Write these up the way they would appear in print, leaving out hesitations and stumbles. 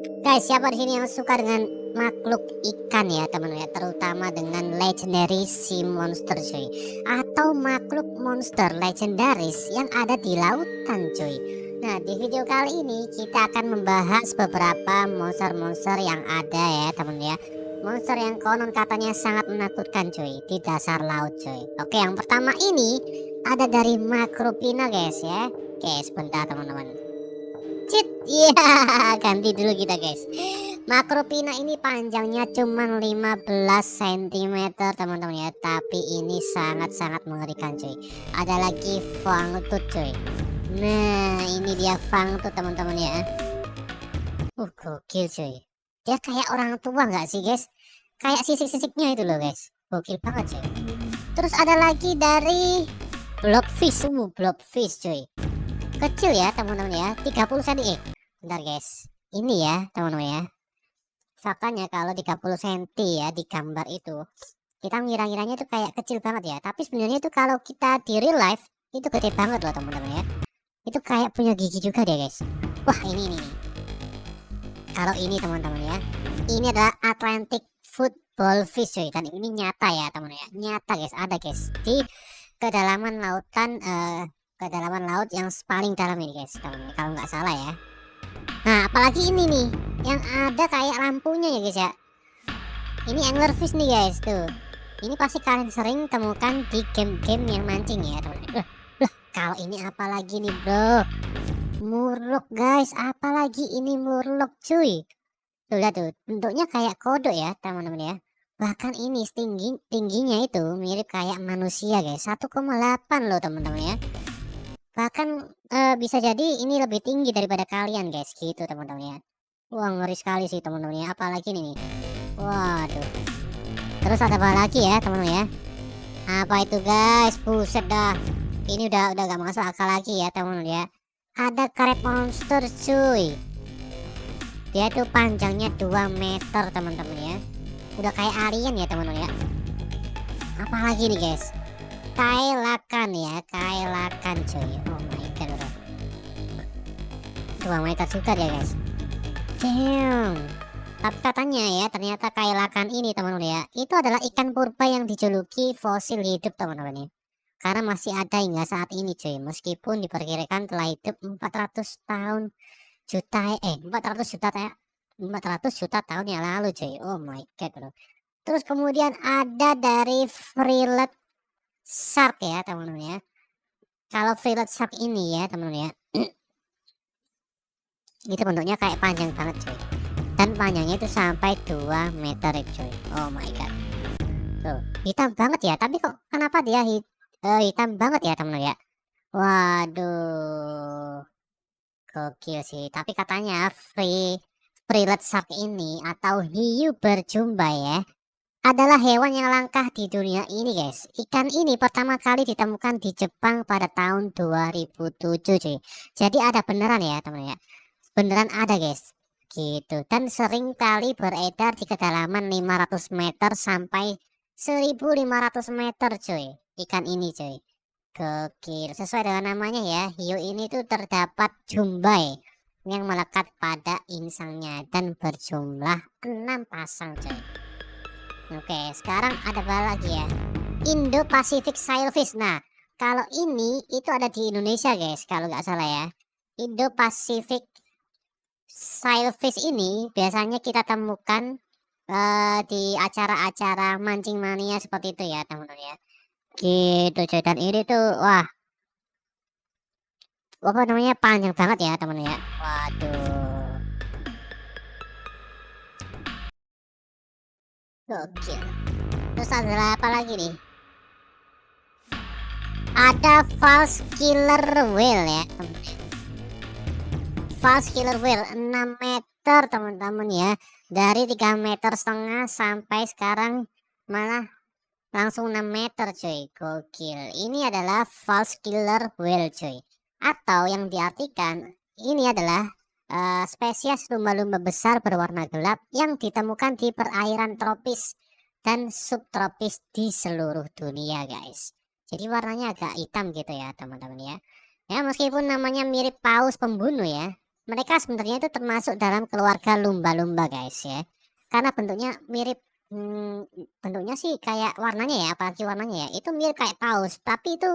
Guys, siapa di sini yang suka dengan makhluk ikan ya teman ya, terutama dengan legendary sea monster cuy, atau makhluk monster legendaris yang ada di lautan cuy. Nah, di video kali ini kita akan membahas beberapa monster-monster yang ada ya teman ya. Monster yang konon katanya sangat menakutkan cuy di dasar laut cuy. Oke, yang pertama ini ada dari Macropina guys ya. Oke, sebentar teman-teman. Cit, iya, ganti dulu kita guys. Macropina ini panjangnya cuma 15 cm teman-teman ya, tapi ini sangat-sangat mengerikan cuy. Ada lagi Fangtooth cuy. Nah, ini dia Fangtooth teman-teman ya. Gokil cuy. Dia kayak orang tua nggak sih guys? Kayak sisik-sisiknya itu loh guys. Gokil banget cuy. Terus ada lagi dari Blobfish, Blobfish cuy. Kecil ya teman-teman ya, 30 cm. Bentar guys, ini ya teman-teman ya, faktanya kalau 30 cm ya di gambar itu kita ngira-ngiranya itu kayak kecil banget ya, tapi sebenarnya itu kalau kita di real life itu gede banget loh teman-teman ya. Itu kayak punya gigi juga deh guys. Wah, ini kalau ini teman-teman ya, ini adalah Atlantic football fish cuy, dan ini nyata ya teman ya, nyata guys, ada guys di kedalaman lautan, kedalaman laut yang paling dalam ini guys teman, kalau nggak salah ya. Nah, apalagi ini nih, yang ada kayak lampunya ya guys ya. Ini anglerfish nih guys, tuh. Ini pasti kalian sering temukan di game-game yang mancing ya teman. Lah, kalau ini apalagi nih bro? Murloc guys, apalagi ini murloc cuy. Tuh lihat tuh, bentuknya kayak kodok ya teman-teman ya. Bahkan ini tingginya itu mirip kayak manusia guys, 1,8 loh teman-teman ya. Bahkan bisa jadi ini lebih tinggi daripada kalian guys, gitu teman-teman ya. Wah, ngeri sekali sih teman-teman ya, apalagi ini nih. Waduh. Terus ada apa lagi ya teman-teman ya? Apa itu guys? Buset dah. Ini udah gak masuk akal lagi ya teman-teman ya. Ada karet monster cuy. Dia tuh panjangnya 2 meter teman-teman ya. Udah kayak alien ya teman-teman ya. Apalagi nih guys? Kailakan ya, Kailakan cuy. Oh my god bro. 2 meter juga dia guys. Damn. Tapi katanya ya, ternyata Kailakan ini teman-teman ya, itu adalah ikan purba yang dijuluki fosil hidup teman-teman ya. Karena masih ada hingga saat ini cuy, meskipun diperkirakan telah hidup 400 tahun juta 400 juta 400 juta tahun yang lalu cuy. Oh my god bro. Terus kemudian ada dari Freelet Shark ya teman-teman ya. Kalau Freelet Shark ini ya teman-teman ya, itu bentuknya kayak panjang banget cuy, dan panjangnya itu sampai 2 meter cuy. Oh my god. Tuh, hitam banget ya, tapi kok kenapa dia hitam banget ya teman ya. Waduh, gokil sih. Tapi katanya Freelet Shark ini atau hiu berjumbai ya, adalah hewan yang langka di dunia ini guys. Ikan ini pertama kali ditemukan di Jepang pada tahun 2007 cuy. Jadi ada beneran ya teman ya. Beneran ada guys. Gitu. Dan sering kali beredar di kedalaman 500 meter sampai 1500 meter cuy. Ikan ini cuy. Gokil. Sesuai dengan namanya ya, hiu ini tuh terdapat jumbai yang melekat pada insangnya dan berjumlah 6 pasang cuy. Oke, sekarang ada apa lagi ya? Indo-Pacific Sailfish. Nah, kalau ini itu ada di Indonesia guys, kalau nggak salah ya. Indo-Pacific Sailfish ini biasanya kita temukan di acara-acara mancing mania seperti itu ya teman-teman ya. Gitu cuy, dan ini tuh wah, apa namanya, panjang banget ya teman-teman ya. Waduh, gokil. Terus ada apa lagi nih? Ada false killer whale ya teman-teman. False killer whale 6 meter teman-teman ya. Dari 3,5 meter sampai sekarang malah langsung 6 meter cuy. Gokil. Ini adalah false killer whale cuy. Atau yang diartikan ini adalah spesies lumba-lumba besar berwarna gelap yang ditemukan di perairan tropis dan subtropis di seluruh dunia guys. Jadi warnanya agak hitam gitu ya teman-teman ya. Ya meskipun namanya mirip paus pembunuh ya, Mereka sebenarnya itu termasuk dalam keluarga lumba-lumba guys ya. Karena bentuknya mirip, bentuknya sih kayak warnanya ya, apalagi warnanya ya, itu mirip kayak paus. Tapi itu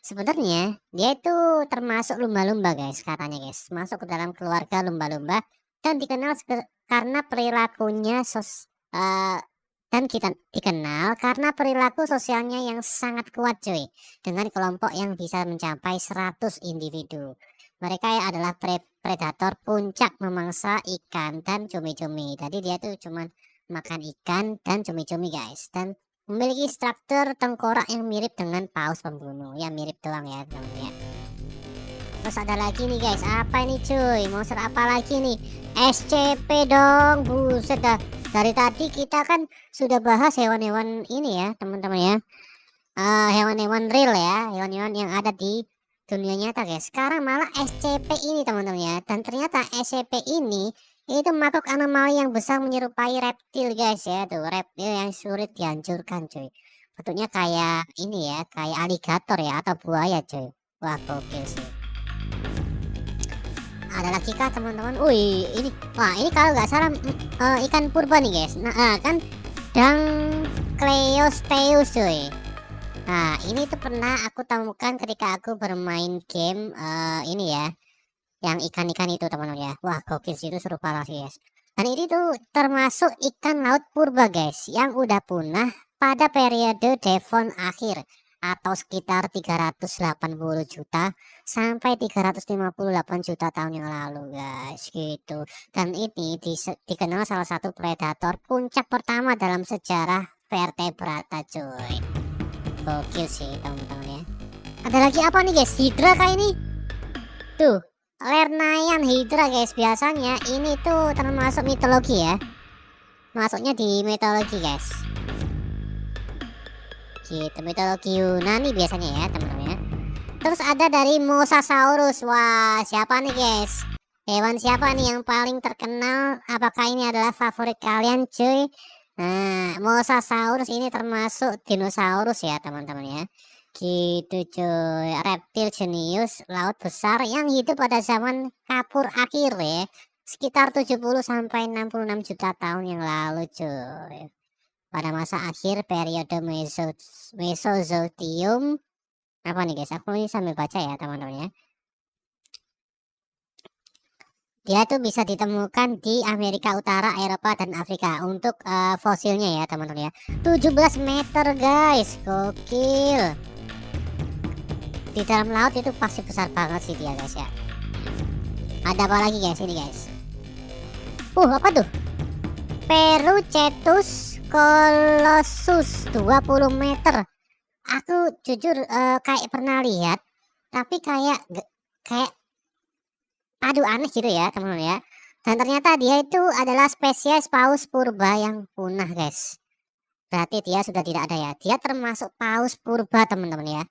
sebenarnya dia itu termasuk lumba-lumba guys katanya guys. Masuk ke dalam keluarga lumba-lumba dan dikenal karena perilakunya dan kita dikenal karena perilaku sosialnya yang sangat kuat cuy. Dengan kelompok yang bisa mencapai 100 individu. Mereka ya adalah predator puncak memangsa ikan dan cumi-cumi. Jadi dia tuh cuman makan ikan dan cumi-cumi guys. Dan memiliki struktur tengkorak yang mirip dengan paus pembunuh. Ya mirip doang ya teman ya. Terus ada lagi nih guys. Apa ini cuy? Monster apa lagi nih? SCP dong. Buset dah. Dari tadi kita kan sudah bahas hewan-hewan ini ya teman-teman ya. Hewan-hewan real ya. Hewan-hewan yang ada di dunia nyata guys. Sekarang malah SCP ini teman-teman ya. Dan ternyata SCP ini itu makhluk anomali yang besar menyerupai reptil guys ya. Tuh reptil yang sulit dihancurkan cuy. Bentuknya kayak ini ya, kayak aligator ya atau buaya cuy. Wah gokil sih. Ada lagi kah teman-teman? Wih ini, wah ini kalau nggak salah ikan purba nih guys. Nah kan Dangleosteus cuy. Nah, ini tuh pernah aku temukan ketika aku bermain game ini ya, yang ikan-ikan itu teman-teman ya. Wah, gokil sih itu seru parah sih, guys. Dan ini tuh termasuk ikan laut purba, guys, yang udah punah pada periode Devon akhir atau sekitar 380 juta sampai 358 juta tahun yang lalu, guys, gitu. Dan ini dikenal salah satu predator puncak pertama dalam sejarah vertebrata, cuy. Gokil sih teman-teman ya. Ada lagi apa nih guys? Hydra kayak ini. Tuh, Lernayan Hydra guys. Biasanya ini tuh termasuk mitologi ya. Masuknya di mitologi guys. Gitu, mitologi Yunani biasanya ya teman-teman ya. Terus ada dari Mosasaurus. Wah, siapa nih guys? Hewan siapa nih yang paling terkenal? Apakah ini adalah favorit kalian cuy? Nah, Mosasaurus ini termasuk dinosaurus ya teman-teman ya. Gitu cuy. Reptil jenius laut besar yang hidup pada zaman Kapur akhir ya. Sekitar 70 sampai 66 juta tahun yang lalu cuy. Pada masa akhir periode Mesozoikum. Apa nih guys? Aku ini sambil baca ya teman-teman ya. Dia tuh bisa ditemukan di Amerika Utara, Eropa, dan Afrika untuk fosilnya ya teman-teman ya. 17 meter guys, gokil. Di dalam laut itu pasti besar banget sih dia guys ya. Ada apa lagi guys ini guys? Apa tuh? Perucetus colossus 20 meter. Aku jujur kayak pernah lihat, tapi kayak aduh aneh gitu ya teman-teman ya. Dan ternyata dia itu adalah spesies paus purba yang punah guys. Berarti dia sudah tidak ada ya. Dia termasuk paus purba teman-teman ya.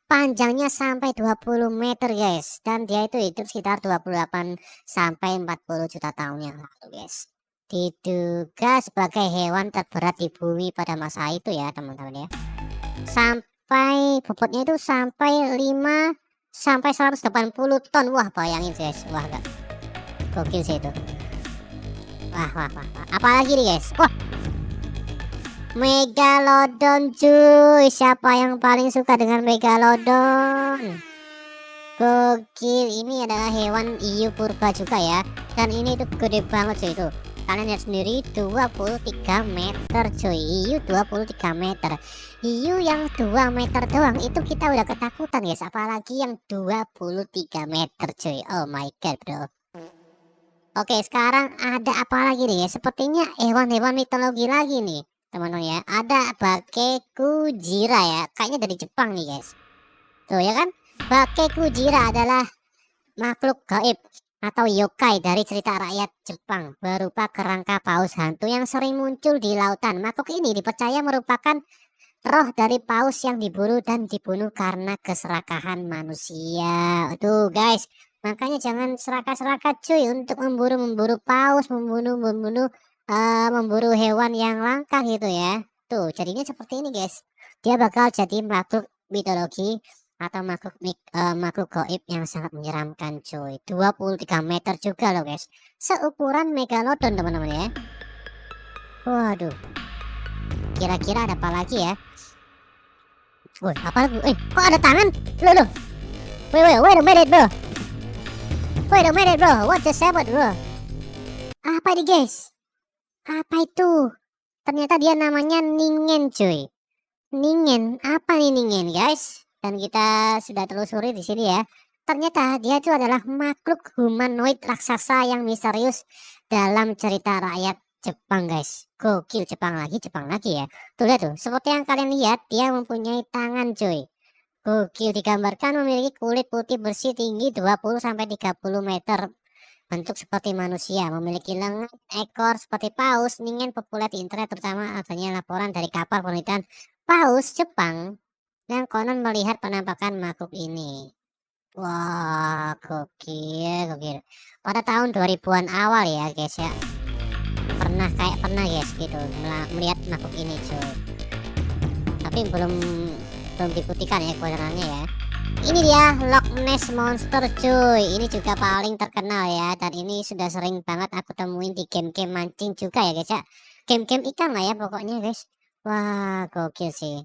Panjangnya sampai 20 meter guys. Dan dia itu hidup sekitar 28 sampai 40 juta tahun yang lalu guys. Diduga sebagai hewan terberat di bumi pada masa itu ya teman-teman ya. Sampai bobotnya itu sampai 5 sampai 180 ton. Wah bayangin guys. Wah gak gokil sih itu. Wah. Apalagi nih guys? Wah, Megalodon cuy. Siapa yang paling suka dengan Megalodon? Gokil. Ini adalah hewan hiu purba juga ya. Dan ini tuh gede banget cuy itu. Kalian lihat sendiri 23 meter cuy. Hiu 23 meter. Hiu yang 2 meter doang itu kita udah ketakutan guys. Apalagi yang 23 meter cuy. Oh my god bro. Oke sekarang ada apa lagi nih? Sepertinya hewan-hewan mitologi lagi nih teman-teman ya. Ada Bakekujira ya. Kayaknya dari Jepang nih guys. Tuh ya kan. Bakekujira adalah makhluk gaib atau yokai dari cerita rakyat Jepang berupa kerangka paus hantu yang sering muncul di lautan. Makhluk ini dipercaya merupakan roh dari paus yang diburu dan dibunuh karena keserakahan manusia. Tuh guys, makanya jangan serakah-serakah cuy untuk memburu paus, memburu hewan yang langka gitu ya. Tuh jadinya seperti ini guys. Dia bakal jadi makhluk mitologi atau makhluk gaib yang sangat menyeramkan cuy. 23 meter juga loh guys, seukuran megalodon teman-teman ya. Waduh, kira-kira ada apa lagi ya? Woi, apa lagi? Kok ada tangan? Loh. Wait a minute bro. What just happened bro? Apa ini guys? Apa itu? Ternyata dia namanya Ningen cuy. Ningen, apa nih Ningen guys? Dan kita sudah telusuri di sini ya. Ternyata dia itu adalah makhluk humanoid raksasa yang misterius dalam cerita rakyat Jepang guys. Gokil, Jepang lagi ya. Tuh lihat tuh, seperti yang kalian lihat, dia mempunyai tangan cuy. Gokil, digambarkan memiliki kulit putih bersih tinggi 20-30 meter. Bentuk seperti manusia, memiliki lengan, ekor seperti paus. Ningen populer di internet, terutama adanya laporan dari kapal penelitian paus Jepang yang konon melihat penampakan makhluk ini. Wah, gokil. Pada tahun 2000-an awal ya guys ya. Pernah guys gitu melihat makhluk ini cuy. Tapi belum dibuktikan ya kebenarannya ya. Ini dia Loch Ness Monster cuy. Ini juga paling terkenal ya, dan ini sudah sering banget aku temuin di game-game mancing juga ya guys ya. Game-game ikan lah ya pokoknya guys. Wah, gokil sih.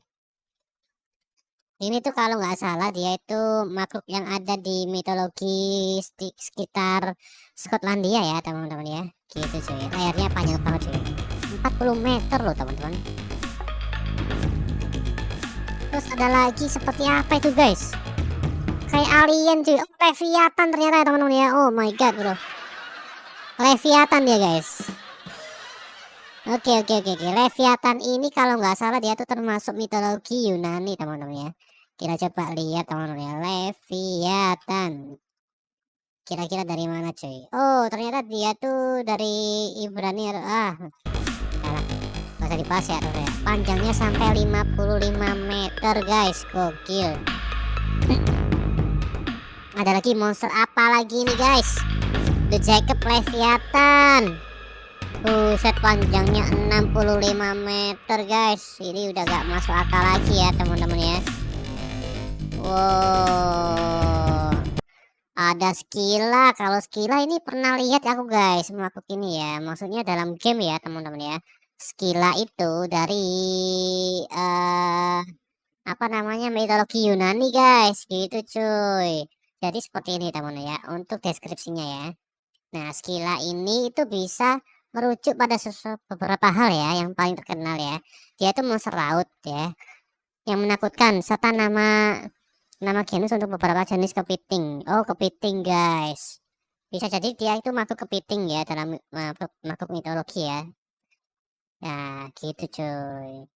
Ini tuh kalau nggak salah dia itu makhluk yang ada di mitologi sekitar Skotlandia ya teman-teman ya. Gitu cuy. Layarnya panjang banget cuy. 40 meter loh teman-teman. Terus ada lagi seperti apa itu guys? Kayak alien cuy. Oh, Leviathan ternyata ya teman-teman ya. Oh my god bro. Leviathan dia guys. Oke. Leviathan ini kalau nggak salah dia tuh termasuk mitologi Yunani teman-teman ya. Kita coba lihat teman-teman ya. Leviathan. Kira-kira dari mana cuy? Oh ternyata dia tuh dari Ibrani. Salah. Gak usah dibahas ya teman-teman ya. Panjangnya sampai 55 meter guys. Gokil. Ada lagi monster apa lagi nih guys? The Jacob Leviathan. Set panjangnya 65 meter guys. Ini udah gak masuk akal lagi ya teman-teman ya. Wow, ada Skyla. Kalau Skyla ini pernah lihat aku guys, makhluk ini ya. Maksudnya dalam game ya teman-teman ya. Skyla itu dari apa namanya, mitologi Yunani guys. Gitu cuy. Jadi seperti ini teman-teman ya untuk deskripsinya ya. Nah Skyla ini itu bisa merujuk pada beberapa hal ya, yang paling terkenal ya. Dia itu monster laut ya, yang menakutkan, serta nama genus untuk beberapa jenis kepiting. Oh kepiting guys, bisa jadi dia itu makhluk kepiting ya dalam makhluk mitologi ya. Nah gitu cuy.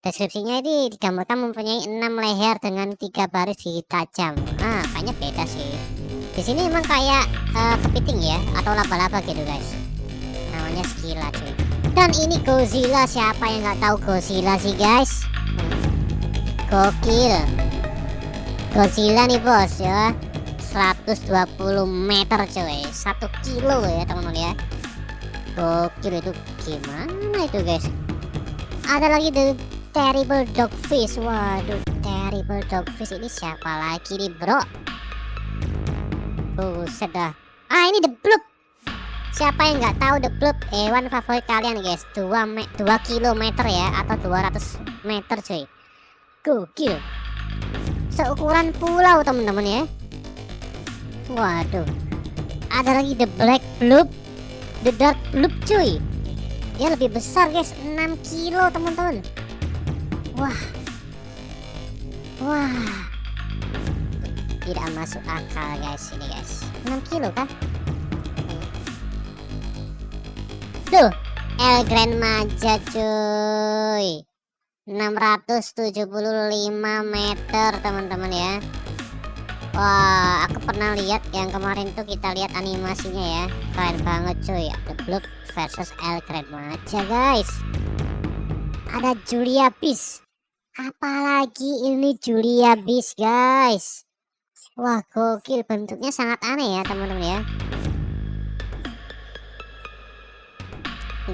Deskripsinya ini digambarkan mempunyai 6 leher dengan 3 baris gigi tajam. Kayaknya beda sih. Di sini emang kayak kepiting ya, atau laba-laba gitu guys. Namanya Skyla cuy. Dan ini Godzilla. Siapa yang nggak tahu Godzilla sih guys? Gokil. Godzilla nih bos ya. 120 meter cuy. 1 kilo ya teman-teman ya. Gokil itu. Gimana itu guys? Ada lagi The Terrible Dogfish. Waduh, Terrible Dogfish ini siapa lagi nih bro? Buset dah. Ini The Bloop. Siapa yang nggak tahu The Bloop? Hewan favorit kalian guys. 2 kilometer ya, atau 200 meter cuy. Gokil. Seukuran pulau teman-teman ya. Waduh. Ada lagi The Black Bloop, The Dark Bloop cuy. Dia lebih besar guys, 6 kilo teman-teman. Wah. Tidak masuk akal guys ini guys. 6 kilo kah? Tuh, El Grand Maja cuy. 675 meter teman-teman ya. Wah, aku pernah lihat yang kemarin tuh, kita lihat animasinya ya. Keren banget cuy. The Bloop versus El Grand Maja guys. Ada Julia Beast. Apalagi ini Julia Beast guys. Wah gokil, bentuknya sangat aneh ya teman-teman ya.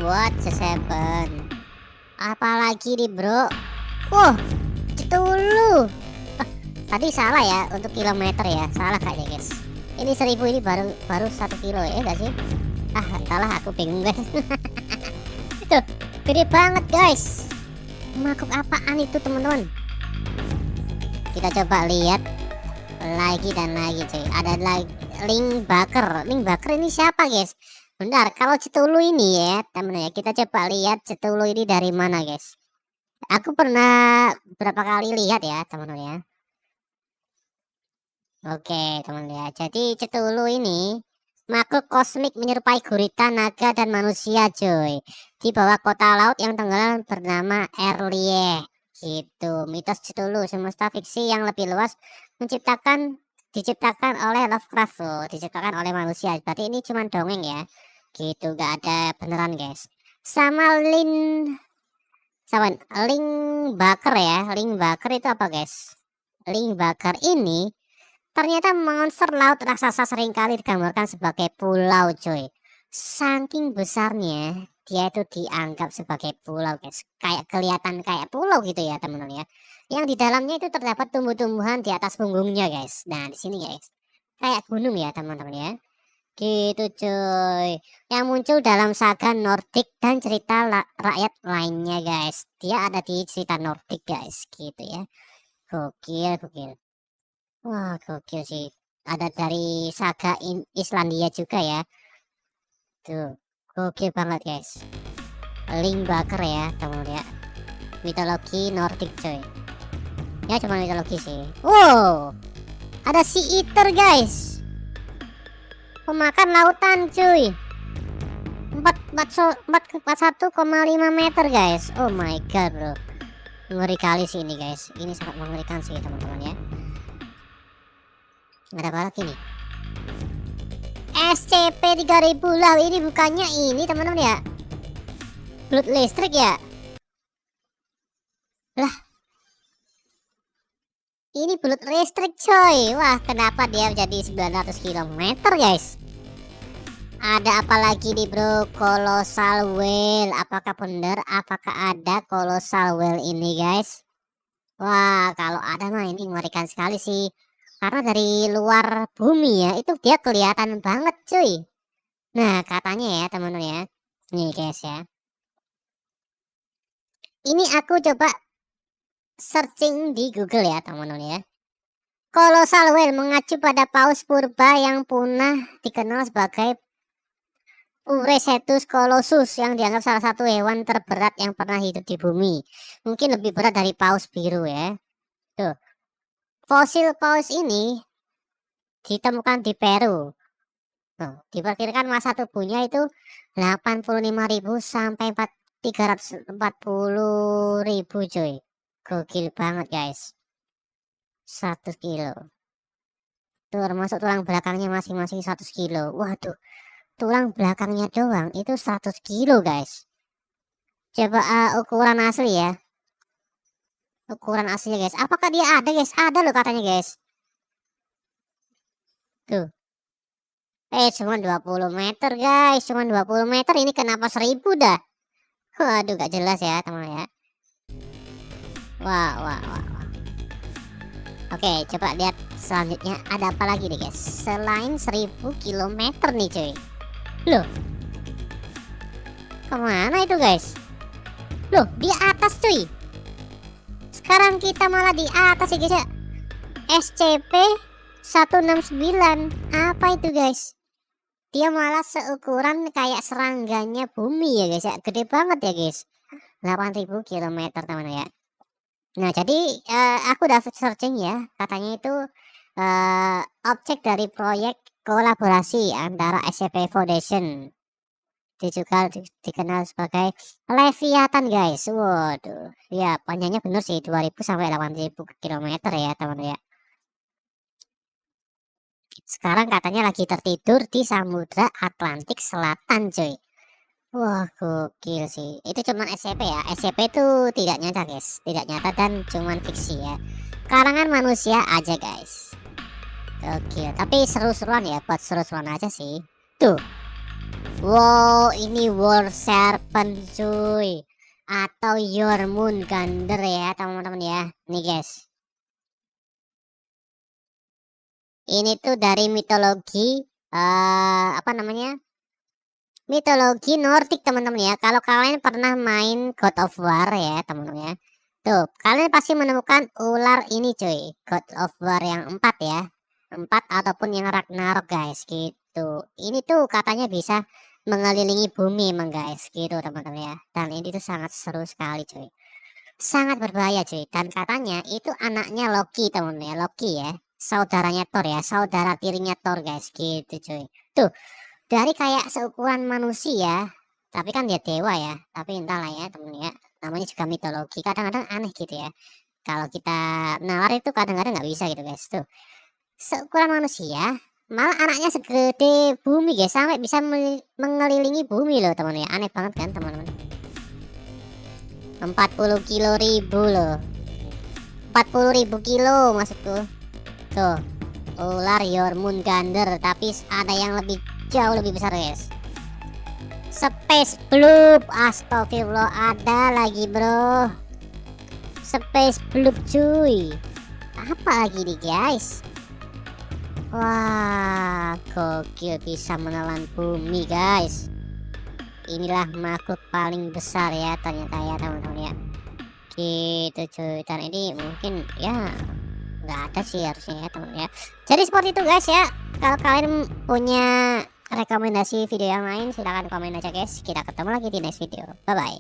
What just happened? Apalagi nih bro. Wah, Cthulhu. Tadi salah ya untuk kilometer ya, salah kayaknya guys. Ini 1000 ini baru 1 kilo ya enggak sih? Ah, salah aku bingung guys. Tuh, gede banget guys. Makhluk apaan itu teman-teman? Kita coba lihat lagi dan lagi cuy. Ada lagi Link Baker. Link Baker ini siapa guys? Bentar, kalau Cthulhu ini ya temen ya, kita coba lihat Cthulhu ini dari mana guys. Aku pernah berapa kali lihat ya teman-teman ya. Oke teman ya, jadi Cthulhu ini makhluk kosmik menyerupai gurita, naga, dan manusia cuy. Di bawah kota laut yang tenggelam bernama Erlie. Gitu, mitos Cthulhu, semesta fiksi yang lebih luas diciptakan oleh Lovecraft loh, diciptakan oleh manusia. Berarti ini cuma dongeng ya. Gitu, gak ada beneran guys. Sama Link Baker ya. Link Baker itu apa guys? Link Baker ini ternyata monster laut raksasa seringkali digambarkan sebagai pulau cuy. Saking besarnya dia itu dianggap sebagai pulau guys. Kayak kelihatan kayak pulau gitu ya teman-teman ya. Yang di dalamnya itu terdapat tumbuh-tumbuhan di atas punggungnya guys. Nah di sini guys. Kayak gunung ya teman-teman ya. Gitu cuy. Yang muncul dalam saga Nordik dan cerita rakyat lainnya guys. Dia ada di cerita Nordik guys gitu ya. Gokil gokil. Wah, gokil sih. Ada dari saga Islandia juga ya. Tuh, gokil banget guys. Link Baker ya, teman ya. Mitologi Nordik coy. Ya cuma mitologi sih. Wow, ada Sea Eater guys. Pemakan lautan cuy. 41,5 meter guys. Oh my god bro. Ngeri kali sih ini guys. Ini sangat mengerikan sih teman-teman ya. Ada apa lagi nih? SCP-3000 lah, ini bukannya ini teman-teman ya, blood listrik ya lah, ini blood listrik coy. Wah, kenapa dia jadi 900 km guys? Ada apa lagi nih bro? Colossal whale, apakah benar? Apakah ada colossal whale ini guys? Wah, kalau ada mah ini mengerikan sekali sih. Karena dari luar bumi ya, itu dia kelihatan banget cuy. Nah, katanya ya teman-teman ya. Nih guys ya. Ini aku coba searching di Google ya teman-teman ya. Colossal whale mengacu pada paus purba yang punah dikenal sebagai Uresetus colossus yang dianggap salah satu hewan terberat yang pernah hidup di bumi. Mungkin lebih berat dari paus biru ya. Tuh. Fosil paus ini ditemukan di Peru. Tuh, diperkirakan masa tubuhnya itu 85.000 sampai 340.000 cuy. Gokil banget guys. 1 kilo. Tuh termasuk tulang belakangnya masing-masing 100 kilo. Waduh, tulang belakangnya doang itu 100 kilo guys. Coba ukuran asli ya. Ukuran aslinya guys. Apakah dia ada guys? Ada loh katanya guys. Tuh. Cuma 20 meter guys. Cuma 20 meter, ini kenapa 1000 dah? Waduh, gak jelas ya teman ya. Wah. Oke, coba lihat selanjutnya ada apa lagi nih guys. Selain 1000 km nih cuy. Loh, kemana itu guys? Loh, di atas cuy. Sekarang kita malah di atas ya guys ya. SCP-169. Apa itu guys? Dia malah seukuran kayak serangganya bumi ya guys ya. Gede banget ya guys. 8000 km teman ya. Nah jadi aku udah searching ya. Katanya itu objek dari proyek kolaborasi antara SCP Foundation. Dia juga dikenal sebagai Leviathan guys. Waduh, ya panjangnya bener sih 2000 sampai 8000 km ya teman ya. Sekarang katanya lagi tertidur di Samudra Atlantik Selatan cuy. Wah gokil sih. Itu cuman SCP ya. SCP itu tidak nyata guys, tidak nyata dan cuman fiksi ya, karangan manusia aja guys. Gokil, tapi seru-seruan ya, buat seru-seruan aja sih. Tuh. Wow, ini War Serpent cuy, atau Jormungandr ya teman-teman ya. Nih guys, Ini tuh dari mitologi apa namanya? Mitologi Nordik teman-teman ya. Kalau kalian pernah main God of War ya teman-teman ya. Tuh, kalian pasti menemukan ular ini cuy. God of War yang 4 ya. 4 ataupun yang Ragnarok guys gitu. Ini tuh katanya bisa mengelilingi bumi emang guys gitu teman-teman ya. Dan ini tuh sangat seru sekali cuy. Sangat berbahaya cuy. Dan katanya itu anaknya Loki teman-teman ya. Loki ya. Saudaranya Thor ya. Saudara tirinya Thor guys gitu cuy. Tuh, dari kayak seukuran manusia, tapi kan dia dewa ya. Tapi entahlah ya temen ya. Namanya juga mitologi. Kadang-kadang aneh gitu ya. Kalau kita nalar itu kadang-kadang nggak bisa gitu guys. Tuh, seukuran manusia, malah anaknya segede bumi guys. Sampai bisa mengelilingi bumi loh teman ya. Aneh banget kan teman-teman. 40 kilo ribu loh. 40.000 kilo maksudku. Tuh, ular Jormungandr. Tapi ada yang lebih jauh lebih besar guys. Space Bloop, astagfirullah, ada lagi bro. Space Bloop cuy. Apa lagi nih guys? Wah, gokil, bisa menelan bumi guys. Inilah makhluk paling besar ya ternyata ya teman-teman ya. Gitu cuy. Dan ini mungkin ya nggak ada sih harusnya ya teman ya. Jadi seperti itu guys ya. Kalau kalian punya rekomendasi video yang lain silahkan komen aja guys. Kita ketemu lagi di next video. Bye bye.